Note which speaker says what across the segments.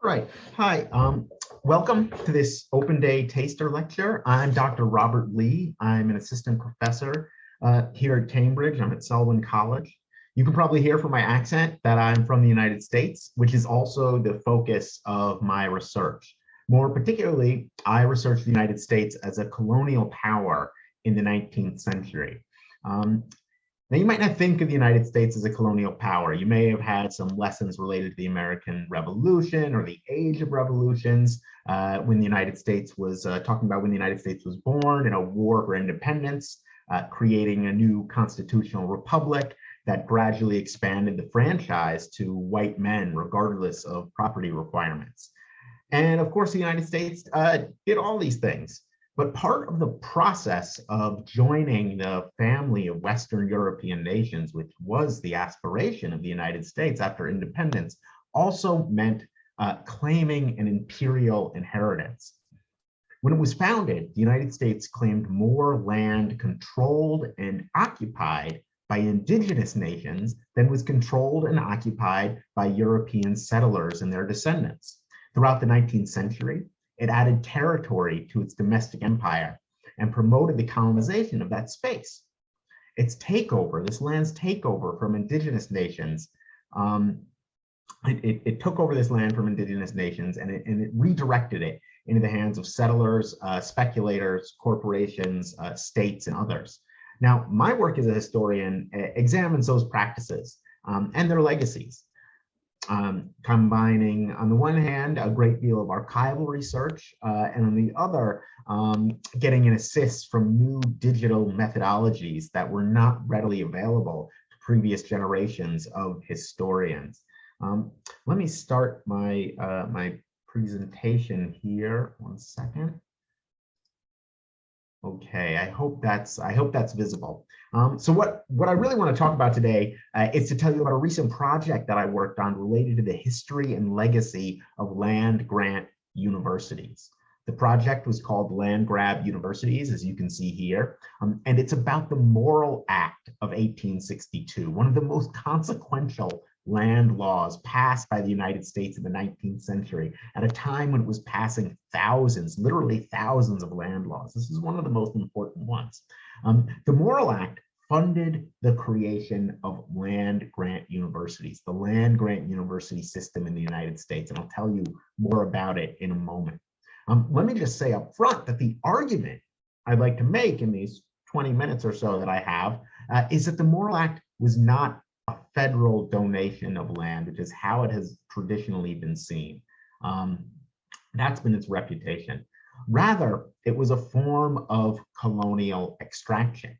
Speaker 1: All right. Hi. Welcome to this open day taster lecture. I'm Dr. Robert Lee. I'm an assistant professor here at Cambridge. I'm at Selwyn College. You can probably hear from my accent that I'm from the United States, which is also the focus of my research. More particularly, I research the United States as a colonial power in the 19th century. Now, you might not think of the United States as a colonial power. You may have had some lessons related to the American Revolution or the age of revolutions when the United States was talking about when the United States was born in a war for independence, creating a new constitutional republic that gradually expanded the franchise to white men, regardless of property requirements. And of course, the United States did all these things. But part of the process of joining the family of Western European nations, which was the aspiration of the United States after independence, also meant claiming an imperial inheritance. When it was founded, the United States claimed more land controlled and occupied by indigenous nations than was controlled and occupied by European settlers and their descendants. Throughout the 19th century, it added territory to its domestic empire and promoted the colonization of that space. Its takeover, this land's takeover from indigenous nations, it took over this land from indigenous nations and it redirected it into the hands of settlers, speculators, corporations, states, and others. Now, my work as a historian examines those practices and their legacies. Combining, on the one hand, a great deal of archival research, and on the other, getting an assist from new digital methodologies that were not readily available to previous generations of historians. Let me start my, my presentation here. One second. Okay, I hope that's visible. So what I really want to talk about today is to tell you about a recent project that I worked on related to the history and legacy of land-grant universities. The project was called Land Grab Universities, as you can see here, and it's about the Morrill Act of 1862, one of the most consequential land laws passed by the United States in the 19th century at a time when it was passing thousands, literally thousands of land laws. This is one of the most important ones. The Morrill Act funded the creation of land-grant universities, the land-grant university system in the United States, and I'll tell you more about it in a moment. Let me just say up front that the argument I'd like to make in these 20 minutes or so that I have is that the Morrill Act was not a federal donation of land, which is how it has traditionally been seen. That's been its reputation. Rather, it was a form of colonial extraction.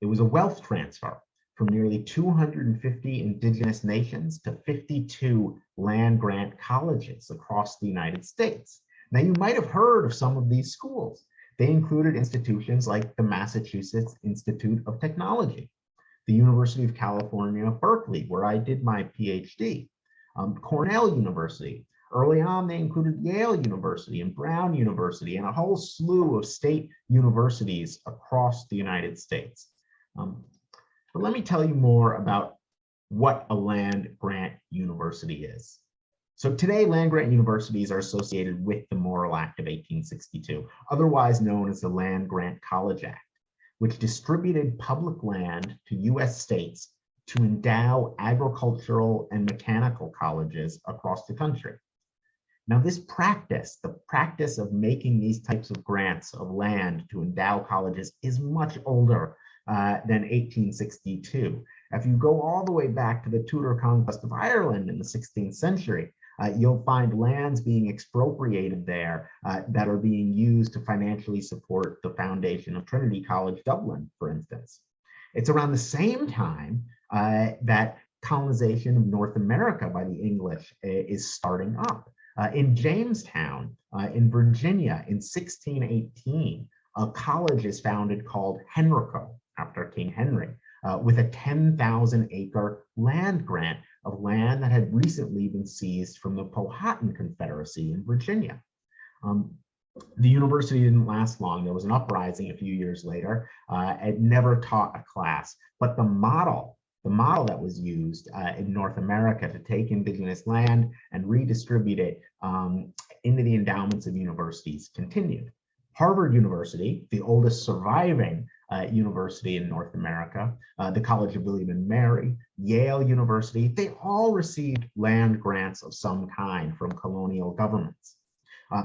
Speaker 1: It was a wealth transfer from nearly 250 indigenous nations to 52 land-grant colleges across the United States. Now, you might have heard of some of these schools. They included institutions like the Massachusetts Institute of Technology, the University of California, Berkeley, where I did my PhD, Cornell University. Early on, they included Yale University and Brown University and a whole slew of state universities across the United States. But let me tell you more about what a land-grant university is. So today, land-grant universities are associated with the Morrill Act of 1862, otherwise known as the Land-Grant College Act, which distributed public land to US states to endow agricultural and mechanical colleges across the country. Now, this practice, the practice of making these types of grants of land to endow colleges, is much older than 1862. If you go all the way back to the Tudor conquest of Ireland in the 16th century, you'll find lands being expropriated there that are being used to financially support the foundation of Trinity College Dublin, for instance. It's around the same time that colonization of North America by the English is starting up. In Jamestown, in Virginia, in 1618, a college is founded called Henrico, after King Henry, with a 10,000-acre land grant of land that had recently been seized from the Powhatan Confederacy in Virginia. The university didn't last long. There was an uprising a few years later. It never taught a class, but the model the model that was used in North America to take indigenous land and redistribute it into the endowments of universities continued. Harvard University, the oldest surviving university in North America, the College of William and Mary, Yale University, they all received land grants of some kind from colonial governments.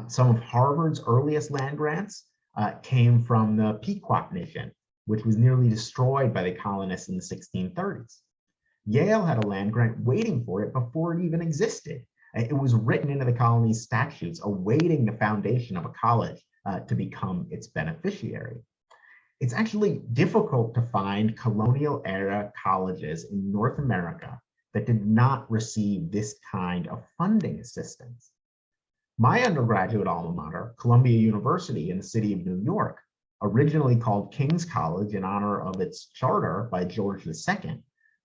Speaker 1: Some of Harvard's earliest land grants came from the Pequot Nation, which was nearly destroyed by the colonists in the 1630s. Yale had a land grant waiting for it before it even existed. It was written into the colony's statutes, awaiting the foundation of a college to become its beneficiary. It's actually difficult to find colonial era colleges in North America that did not receive this kind of funding assistance. My undergraduate alma mater, Columbia University in the city of New York, originally called King's College in honor of its charter by George II,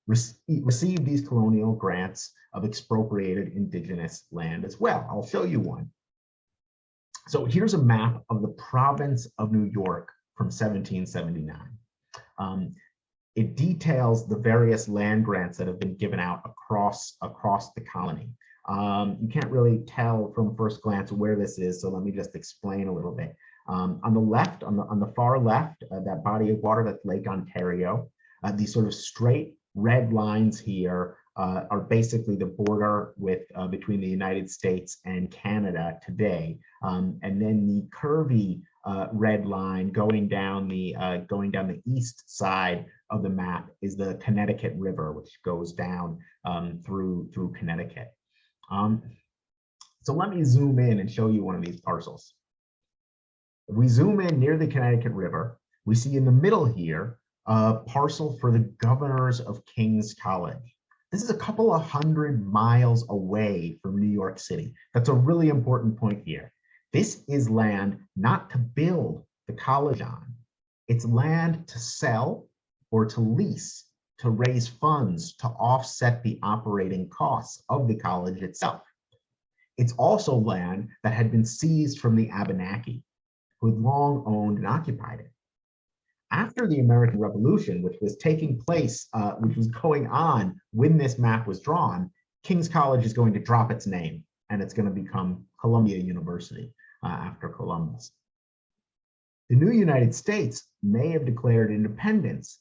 Speaker 1: received these colonial grants of expropriated indigenous land as well. I'll show you one. So here's a map of the province of New York from 1779. It details the various land grants that have been given out across the colony. You can't really tell from first glance where this is, so let me just explain a little bit. On the left, on the far left, that body of water, that's Lake Ontario. These sort of straight red lines here are basically the border with between the United States and Canada today. And then the curvy red line going down the east side of the map is the Connecticut River, which goes down through Connecticut. So let me zoom in and show you one of these parcels. If we zoom in near the Connecticut River, we see in the middle here a parcel for the governors of King's College. This is a couple of 100 miles away from New York City. That's a really important point here. This is land not to build the college on. It's land to sell or to lease, to raise funds to offset the operating costs of the college itself. It's also land that had been seized from the Abenaki, who had long owned and occupied it. After the American Revolution, which was taking place, which was going on when this map was drawn, King's College is going to drop its name, and it's going to become Columbia University after Columbus. The new United States may have declared independence,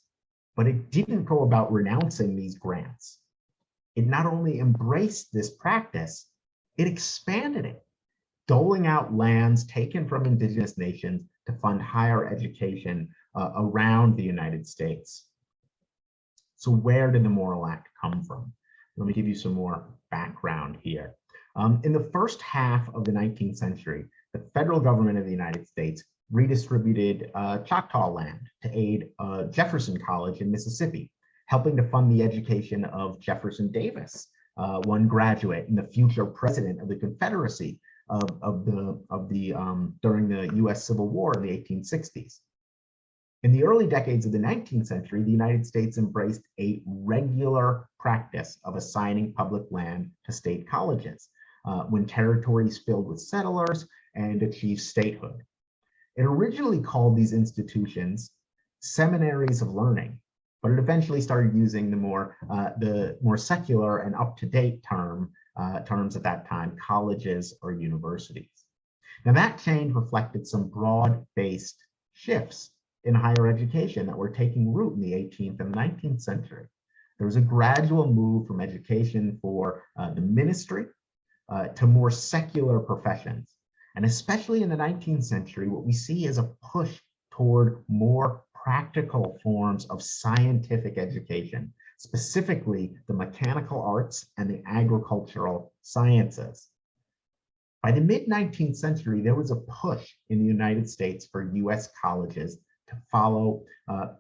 Speaker 1: but it didn't go about renouncing these grants. It not only embraced this practice, it expanded it, doling out lands taken from indigenous nations to fund higher education around the United States. So where did the Morrill Act come from? Let me give you some more background here. In the first half of the 19th century, the federal government of the United States redistributed Choctaw land to aid Jefferson College in Mississippi, helping to fund the education of Jefferson Davis, one graduate and the future president of the Confederacy during the U.S. Civil War in the 1860s. In the early decades of the 19th century, the United States embraced a regular practice of assigning public land to state colleges when territories filled with settlers and achieved statehood. It originally called these institutions seminaries of learning, but it eventually started using the more secular and up-to-date terms at that time, colleges or universities. Now that change reflected some broad-based shifts in higher education that were taking root in the 18th and 19th century. There was a gradual move from education for the ministry to more secular professions. And especially in the 19th century, what we see is a push toward more practical forms of scientific education, specifically the mechanical arts and the agricultural sciences. By the mid-19th century, there was a push in the United States for US colleges to follow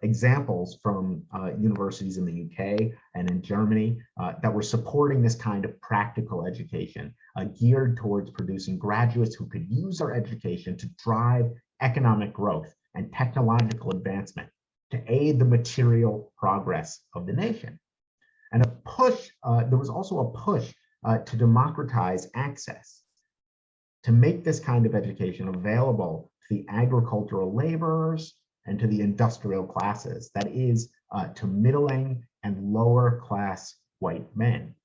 Speaker 1: examples from universities in the UK and in Germany that were supporting this kind of practical education, geared towards producing graduates who could use their education to drive economic growth and technological advancement to aid the material progress of the nation. And there was also a push to democratize access, to make this kind of education available to the agricultural laborers and to the industrial classes, that is, to middling and lower class white men.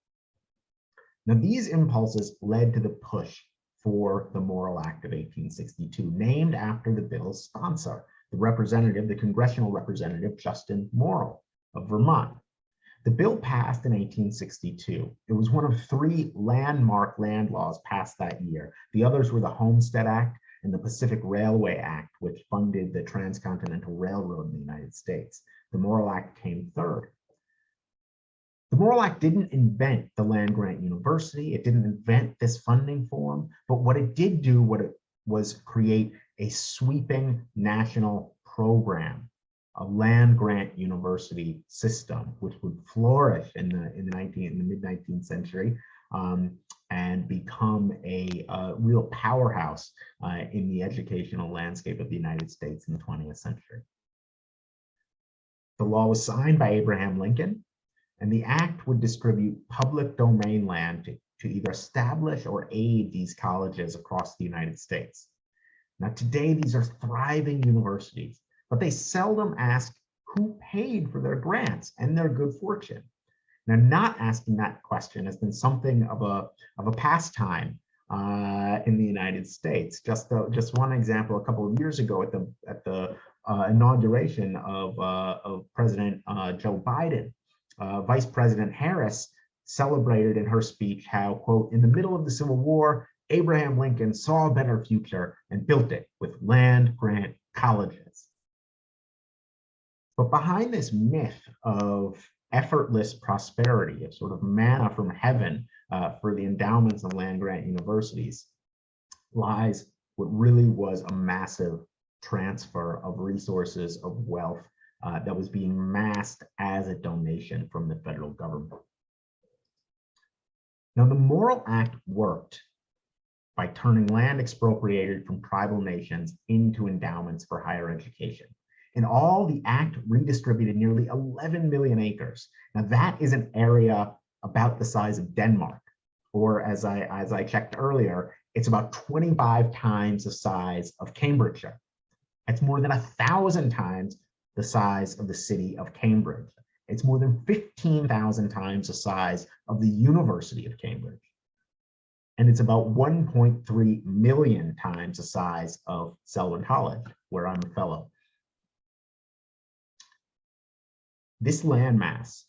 Speaker 1: Now, these impulses led to the push for the Morrill Act of 1862, named after the bill's sponsor, the congressional representative Justin Morrill of Vermont. The bill passed in 1862. It was one of 3 landmark land laws passed that year. The others were the Homestead Act and the Pacific Railway Act, which funded the Transcontinental Railroad in the United States. The Morrill Act came third. The Morrill Act didn't invent the land-grant university. It didn't invent this funding form, but what it did do was create a sweeping national program, a land-grant university system, which would flourish in the mid-19th century and become a real powerhouse in the educational landscape of the United States in the 20th century. The law was signed by Abraham Lincoln, and the act would distribute public domain land to either establish or aid these colleges across the United States. Now, today, these are thriving universities, but they seldom ask who paid for their grants and their good fortune. Now, not asking that question has been something of a pastime in the United States. Just one example: a couple of years ago, at the inauguration of President Joe Biden, Vice President Harris celebrated in her speech how, quote, "in the middle of the Civil War, Abraham Lincoln saw a better future and built it with land-grant colleges." But behind this myth of effortless prosperity, of sort of manna from heaven for the endowments of land-grant universities, lies what really was a massive transfer of resources, of wealth that was being masked as a donation from the federal government. Now, the Morrill Act worked by turning land expropriated from tribal nations into endowments for higher education. In all, the act redistributed nearly 11 million acres. Now, that is an area about the size of Denmark, or as I checked earlier, it's about 25 times the size of Cambridgeshire. It's more than 1,000 times the size of the city of Cambridge. It's more than 15,000 times the size of the University of Cambridge. And it's about 1.3 million times the size of Selwyn College, where I'm a fellow. This landmass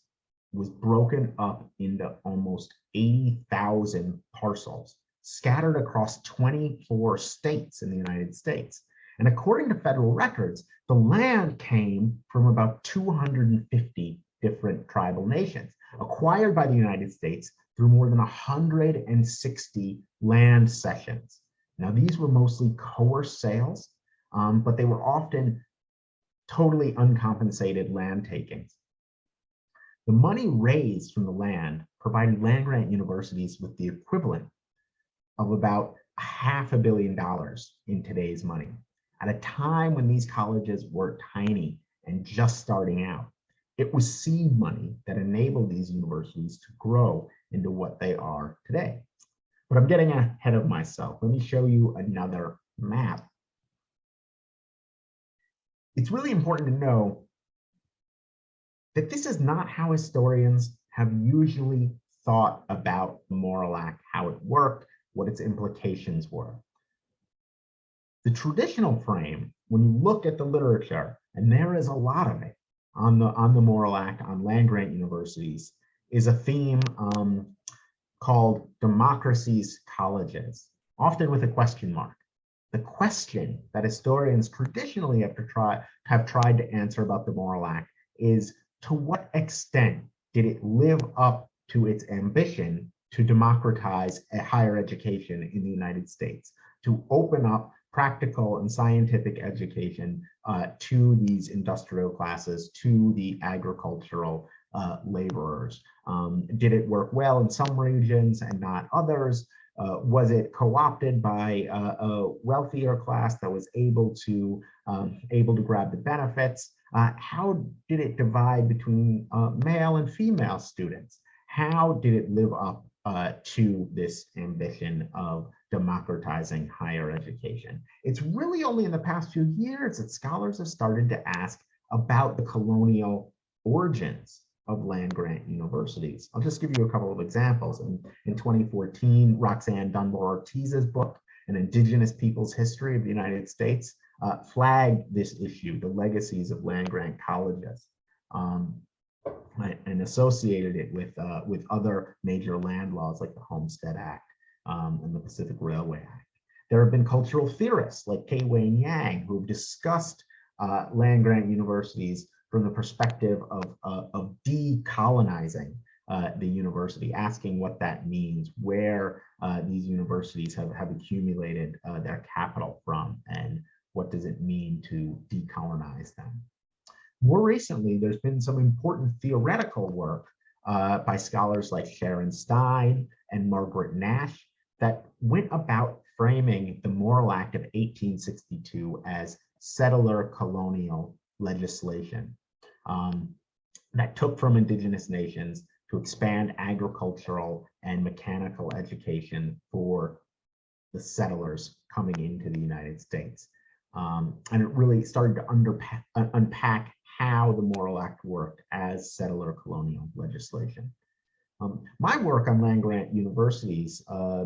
Speaker 1: was broken up into almost 80,000 parcels, scattered across 24 states in the United States. And according to federal records, the land came from about 250 different tribal nations, acquired by the United States through more than 160 land cessions. Now, these were mostly coerced sales, but they were often totally uncompensated land takings. The money raised from the land provided land-grant universities with the equivalent of about $500 million in today's money, at a time when these colleges were tiny and just starting out. It was seed money that enabled these universities to grow into what they are today. But I'm getting ahead of myself. Let me show you another map. It's really important to know that this is not how historians have usually thought about the Morrill Act, how it worked, what its implications were. The traditional frame, when you look at the literature, and there is a lot of it on the Morrill Act, on land-grant universities, is a theme called democracy's colleges, often with a question mark. The question that historians traditionally have tried to answer about the Morrill Act is, to what extent did it live up to its ambition to democratize a higher education in the United States, to open up practical and scientific education to these industrial classes, to the agricultural laborers? Did it work well in some regions and not others? Was it co-opted by a wealthier class that was able to grab the benefits? How did it divide between male and female students? How did it live up to this ambition of democratizing higher education? It's really only in the past few years that scholars have started to ask about the colonial origins of land-grant universities. I'll just give you a couple of examples. In 2014, Roxanne Dunbar-Ortiz's book, An Indigenous People's History of the United States, flagged this issue, the legacies of land-grant colleges, and associated it with other major land laws like the Homestead Act and the Pacific Railway Act. There have been cultural theorists like Kei Wayne Yang who have discussed land-grant universities from the perspective of decolonizing the university, asking what that means, where these universities have accumulated their capital from, and what does it mean to decolonize them. More recently, there's been some important theoretical work by scholars like Sharon Stein and Margaret Nash that went about framing the Morrill Act of 1862 as settler colonial legislation that took from indigenous nations to expand agricultural and mechanical education for the settlers coming into the United States. And it really started to unpack how the Morrill Act worked as settler colonial legislation. My work on land-grant universities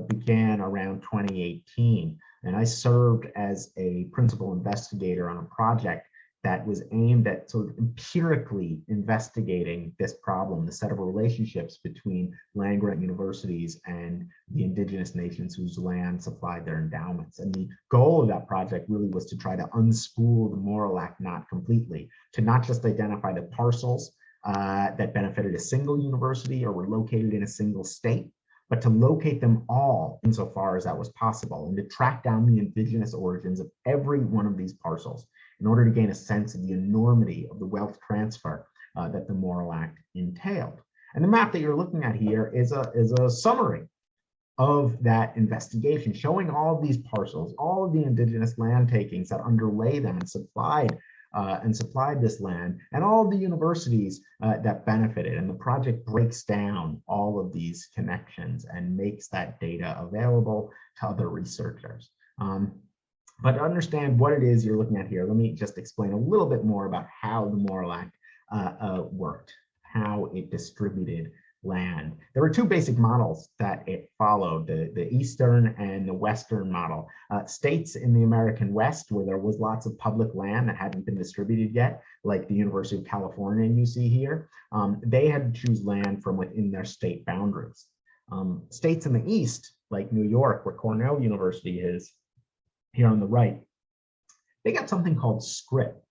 Speaker 1: began around 2018, and I served as a principal investigator on a project that was aimed at sort of empirically investigating this problem, the set of relationships between land-grant universities and the indigenous nations whose land supplied their endowments. And the goal of that project really was to try to unspool the Morrill Act knot completely, to not just identify the parcels that benefited a single university or were located in a single state, but to locate them all insofar as that was possible, and to track down the indigenous origins of every one of these parcels in order to gain a sense of the enormity of the wealth transfer that the Morrill Act entailed. And the map that you're looking at here is a summary of that investigation, showing all of these parcels, all of the indigenous land takings that underlay them and supplied this land, and all the universities that benefited. And the project breaks down all of these connections and makes that data available to other researchers. But to understand what it is you're looking at here, let me just explain a little bit more about how the Morrill Act worked, how it distributed land. There were two basic models that it followed, the Eastern and the Western model. States in the American West, where there was lots of public land that hadn't been distributed yet, like the University of California you see here, they had to choose land from within their state boundaries. States in the East, like New York, where Cornell University is, here on the right, they got something called scrip,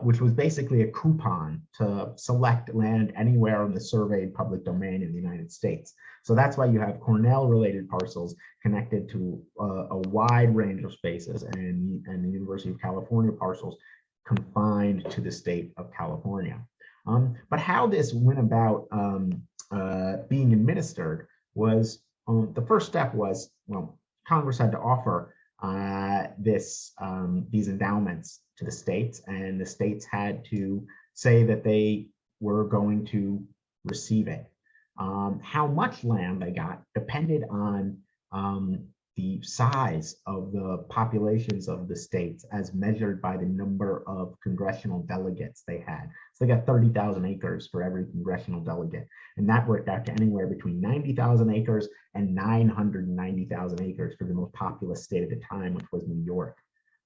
Speaker 1: which was basically a coupon to select land anywhere in the surveyed public domain in the United States. So that's why you have Cornell-related parcels connected to a wide range of spaces, and the University of California parcels confined to the state of California. But how this went about being administered was, the first step was, well, Congress had to offer these endowments to the states, and the states had to say that they were going to receive it. How much land they got depended on the size of the populations of the states as measured by the number of congressional delegates they had. So they got 30,000 acres for every congressional delegate, and that worked out to anywhere between 90,000 acres and 990,000 acres for the most populous state at the time, which was New York.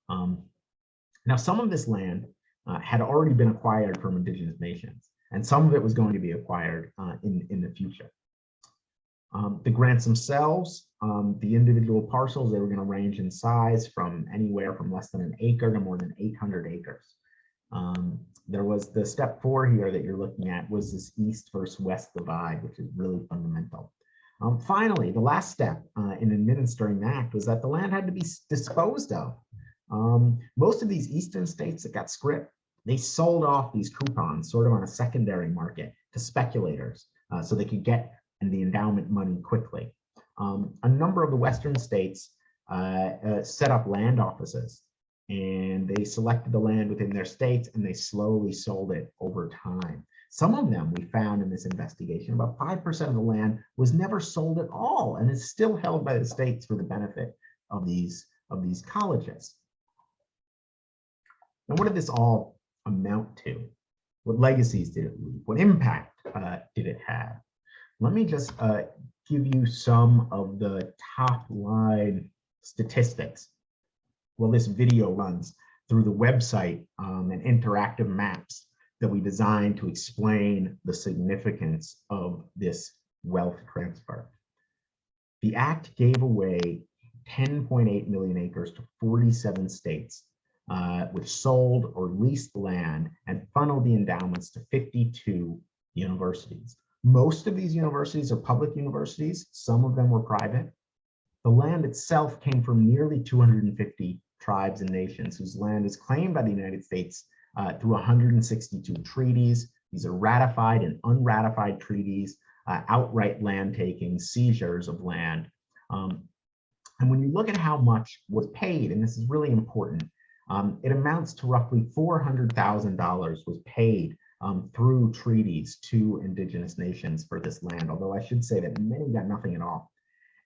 Speaker 1: Now, some of this land had already been acquired from indigenous nations, and some of it was going to be acquired in the future. The grants themselves, the individual parcels, they were going to range in size from anywhere from less than an acre to more than 800 acres. There was the step 4 here that you're looking at was this east versus west divide, which is really fundamental. Finally, the last step in administering the act was that the land had to be disposed of. Most of these eastern states that got scrip, they sold off these coupons sort of on a secondary market to speculators so they could get the endowment money quickly. A number of the western states set up land offices, and they selected the land within their states, and they slowly sold it over time. Some of them we found in this investigation, about 5% of the land was never sold at all, and is still held by the states for the benefit of these colleges. Now, what did this all amount to? What legacies did it leave? What impact did it have? Let me just give you some of the top line statistics. Well, this video runs through the website and interactive maps that we designed to explain the significance of this wealth transfer. The act gave away 10.8 million acres to 47 states, which sold or leased land and funneled the endowments to 52 universities. Most of these universities are public universities. Some of them were private. The land itself came from nearly 250 tribes and nations whose land is claimed by the United States through 162 treaties. These are ratified and unratified treaties, outright land taking, seizures of land. And when you look at how much was paid, and this is really important, it amounts to roughly $400,000 was paid through treaties to indigenous nations for this land, although I should say that many got nothing at all.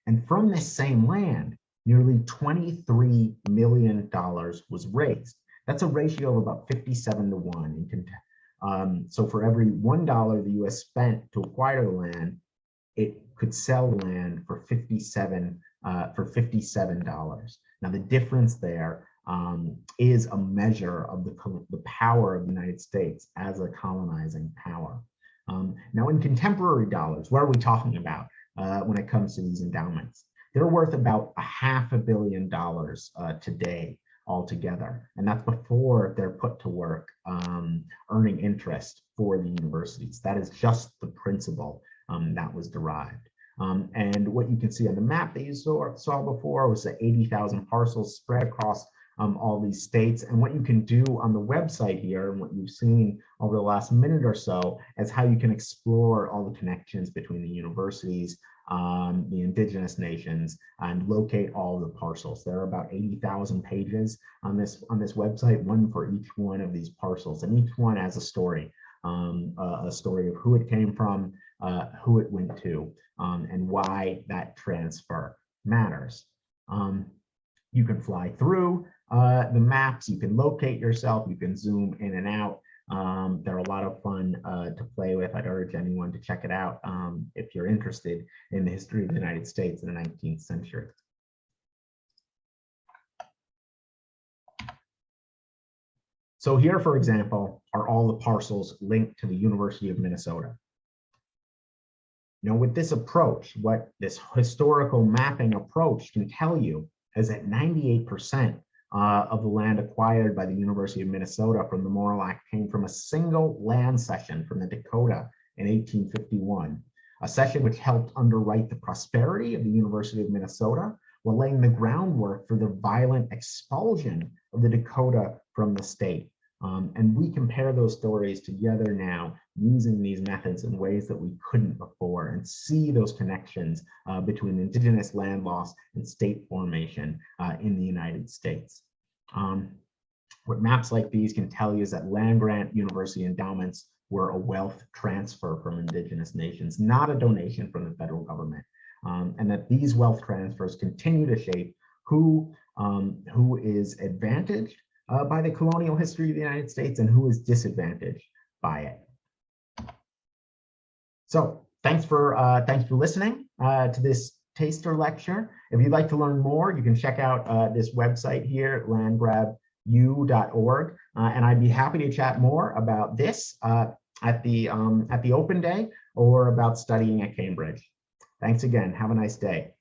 Speaker 1: And from this same land, nearly $23 million was raised. That's a ratio of about 57 to 1. So for every $1 the US spent to acquire the land, it could sell the land for $57. Now the difference there is a measure of the power of the United States as a colonizing power. Now in contemporary dollars, what are we talking about when it comes to these endowments? They're worth about $500 million today altogether, and that's before they're put to work earning interest for the universities. That is just the principle that was derived. And what you can see on the map that you saw before was the 80,000 parcels spread across all these states. And what you can do on the website here, and what you've seen over the last minute or so, is how you can explore all the connections between the universities, the indigenous nations, and locate all the parcels. There are about 80,000 pages on this website, one for each one of these parcels, and each one has a story of who it came from, who it went to, and why that transfer matters. You can fly through the maps, you can locate yourself, you can zoom in and out. They're a lot of fun to play with. I'd urge anyone to check it out if you're interested in the history of the United States in the 19th century. So here, for example, are all the parcels linked to the University of Minnesota. Now, with this approach, what this historical mapping approach can tell you is that 98% of the land acquired by the University of Minnesota from the Morrill Act came from a single land cession from the Dakota in 1851, a cession which helped underwrite the prosperity of the University of Minnesota while laying the groundwork for the violent expulsion of the Dakota from the state. And we compare those stories together now using these methods in ways that we couldn't before, and see those connections between indigenous land loss and state formation in the United States. What maps like these can tell you is that land-grant university endowments were a wealth transfer from indigenous nations, not a donation from the federal government, and that these wealth transfers continue to shape who is advantaged by the colonial history of the United States and who is disadvantaged by it. So thanks for listening to this taster lecture. If you'd like to learn more, you can check out this website here, landgrabu.org, and I'd be happy to chat more about this at the open day or about studying at Cambridge. Thanks again. Have a nice day.